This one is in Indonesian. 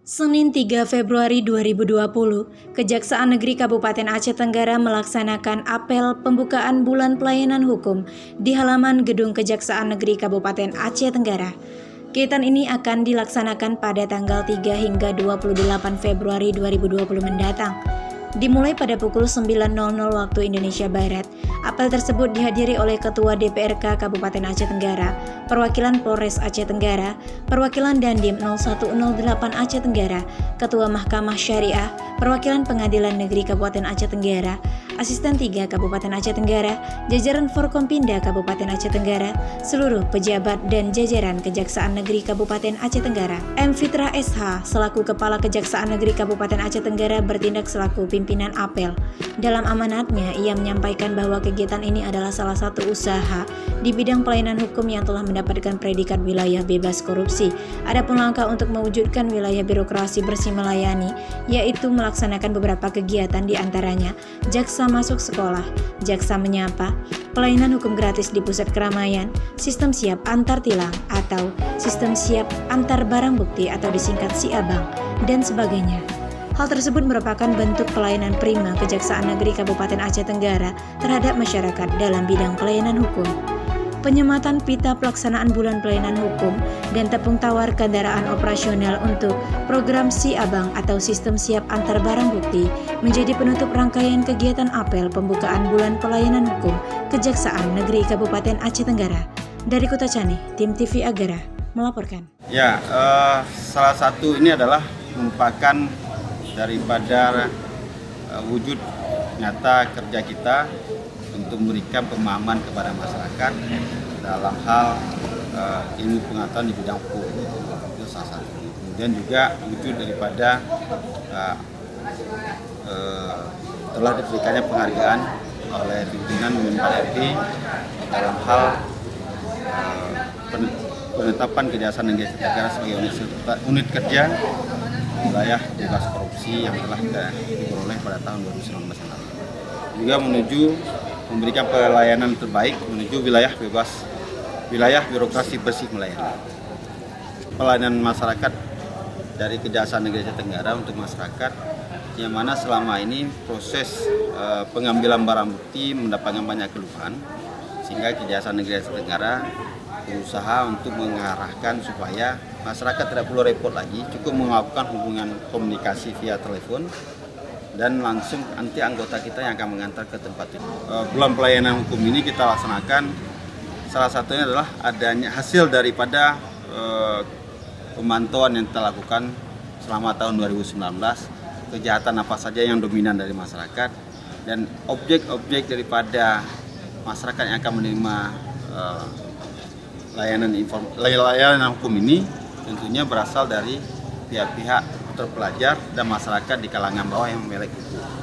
Senin 3 Februari 2020, Kejaksaan Negeri Kabupaten Aceh Tenggara melaksanakan apel pembukaan Bulan Pelayanan Hukum di halaman Gedung Kejaksaan Negeri Kabupaten Aceh Tenggara. Kegiatan ini akan dilaksanakan pada tanggal 3 hingga 28 Februari 2020 mendatang. Dimulai pada pukul 9.00 waktu Indonesia Barat. Apel tersebut dihadiri oleh Ketua DPRK Kabupaten Aceh Tenggara, Perwakilan Polres Aceh Tenggara, Perwakilan Dandim 0108 Aceh Tenggara, Ketua Mahkamah Syariah, Perwakilan Pengadilan Negeri Kabupaten Aceh Tenggara, Asisten 3 Kabupaten Aceh Tenggara, jajaran Forkompinda Kabupaten Aceh Tenggara, seluruh pejabat dan jajaran Kejaksaan Negeri Kabupaten Aceh Tenggara. M. Fitrah SH selaku Kepala Kejaksaan Negeri Kabupaten Aceh Tenggara bertindak selaku pimpinan apel. Dalam amanatnya, ia menyampaikan bahwa kegiatan ini adalah salah satu usaha di bidang pelayanan hukum yang telah mendapatkan predikat wilayah bebas korupsi. Adapun langkah untuk mewujudkan wilayah birokrasi bersih melayani, yaitu melaksanakan beberapa kegiatan diantaranya jaksa masuk sekolah, jaksa menyapa, pelayanan hukum gratis di pusat keramaian, sistem siap antar tilang atau sistem siap antar barang bukti atau disingkat SIABANG, dan sebagainya. Hal tersebut merupakan bentuk pelayanan prima Kejaksaan Negeri Kabupaten Aceh Tenggara terhadap masyarakat dalam bidang pelayanan hukum. Penyematan pita pelaksanaan Bulan Pelayanan Hukum dan tepung tawar kendaraan operasional untuk program SIABANG atau Sistem Siap Antar Barang Bukti menjadi penutup rangkaian kegiatan apel pembukaan Bulan Pelayanan Hukum Kejaksaan Negeri Kabupaten Aceh Tenggara. Dari Kota Caneh, tim TV Agara melaporkan. Ya, salah satu ini adalah merupakan daripada wujud nyata kerja kita untuk memberikan pemahaman kepada masyarakat dalam hal ilmu pengetahuan di bidang hukum. Itu salah satu. Kemudian juga wujud daripada telah diberikannya penghargaan oleh pimpinan MPRD dalam hal penetapan Kejaksaan Negeri Aceh Tenggara sebagai unit kerja wilayah bebas korupsi yang telah diperoleh pada tahun 2019 lalu. Juga menuju memberikan pelayanan terbaik menuju wilayah bebas, wilayah birokrasi bersih melayani. Pelayanan masyarakat dari Kejaksaan Negeri Aceh Tenggara untuk masyarakat yang mana selama ini proses pengambilan barang bukti mendapatkan banyak keluhan, sehingga Kejaksaan Negeri Aceh Tenggara berusaha untuk mengarahkan supaya masyarakat tidak perlu repot lagi, cukup melakukan hubungan komunikasi via telepon dan langsung nanti anggota kita yang akan mengantar ke tempat itu. Bulan pelayanan hukum ini kita laksanakan, salah satunya adalah adanya hasil daripada pemantauan yang kita lakukan selama tahun 2019, kejahatan apa saja yang dominan dari masyarakat, dan objek-objek daripada masyarakat yang akan menerima layanan hukum ini tentunya berasal dari pihak-pihak terpelajar dan masyarakat di kalangan bawah yang memiliki hukum.